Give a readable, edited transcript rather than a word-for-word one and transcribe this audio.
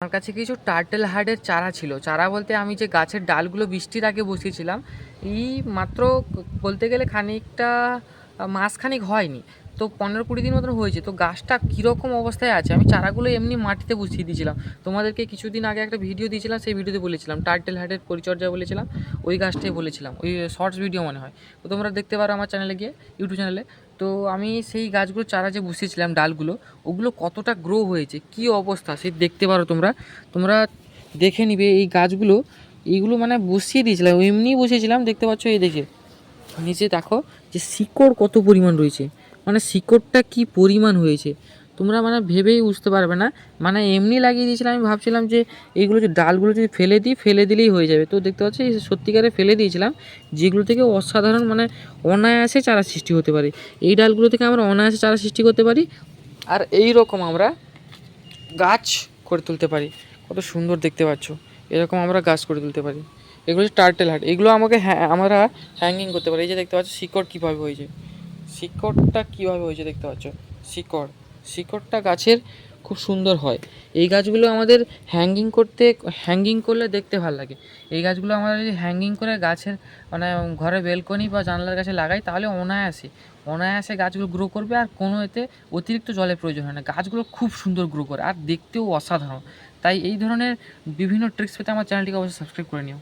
আমার কাছে কিছু টার্টেল হার্টের চারা ছিল। চারা বলতে আমি যে গাছের ডালগুলো বৃষ্টির আগে বসিয়েছিলাম, এই মাত্র বলতে গেলে খানিকটা মাসখানেক হয়নি, তো 15-20 দিন মতন হয়েছে। তো গাছটা কীরকম অবস্থায় আছে, আমি চারাগুলো এমনি মাটিতে বসিয়ে দিয়েছিলাম। তোমাদেরকে কিছুদিন আগে একটা ভিডিও দিয়েছিলাম, সেই ভিডিওতে বলেছিলাম টার্টেল হার্টের পরিচর্যা বলেছিলাম, ওই গাছটাই বলেছিলাম, ওই শর্টস ভিডিও মনে হয়। তো তোমরা দেখতে পারো আমার চ্যানেলে গিয়ে, ইউটিউব চ্যানেলে। তো আমি সেই গাছগুলো চারা যে বসিয়েছিলাম ডালগুলো, ওগুলো কতটা গ্রো হয়েছে, কী অবস্থা সে দেখতে পারো তোমরা। তোমরা দেখে নিবে এই গাছগুলো, এইগুলো মানে বসিয়ে দিয়েছিলাম, এমনিই বসিয়েছিলাম, দেখতে পাচ্ছ। এই দেখে নিচে দেখো যে শিকড় কত পরিমাণ রয়েছে, মানে শিকড়টা কি পরিমাণ হয়েছে তোমরা মানে ভেবেই বুঝতে পারবে না। মানে এমনি লাগিয়ে দিয়েছিলাম, আমি ভাবছিলাম যে এইগুলো যে ডালগুলো যদি ফেলে দিলেই হয়ে যাবে। তো দেখতে পাচ্ছি সত্যিকারে ফেলে দিয়েছিলাম, যেগুলো থেকে অসাধারণ মানে অনায়াসে চারা সৃষ্টি হতে পারে। এই ডালগুলো থেকে আমরা অনায়াসে চারা সৃষ্টি করতে পারি, আর এই রকম আমরা গাছ করে তুলতে পারি। কত সুন্দর দেখতে পাচ্ছ, এরকম আমরা গাছ করে তুলতে পারি। এগুলো হচ্ছে টার্টেল হার্ট, এগুলো আমরা হ্যাঙ্গিং করতে পারি। এই যে দেখতে পাচ্ছ শিকড় কীভাবে হয়েছে, শিকড়টা কীভাবে হয়েছে দেখতে পাচ্ছ। শিকড়টা গাছের খুব সুন্দর হয়। এই গাছগুলো আমাদের হ্যাঙ্গিং করলে দেখতে ভালো লাগে। এই গাছগুলো আমরা যদি হ্যাঙ্গিং করে গাছের মানে ঘরে বেলকনি বা জানলার কাছে লাগাই, তাহলে অনায়াসে গাছগুলো গ্রো করবে, আর কোনো এতে অতিরিক্ত জলের প্রয়োজন হয় না। গাছগুলো খুব সুন্দর গ্রো করে আর দেখতেও অসাধারণ। তাই এই ধরনের বিভিন্ন ট্রিক্স পেতে আমার চ্যানেলটিকে অবশ্যই সাবস্ক্রাইব করে নিও।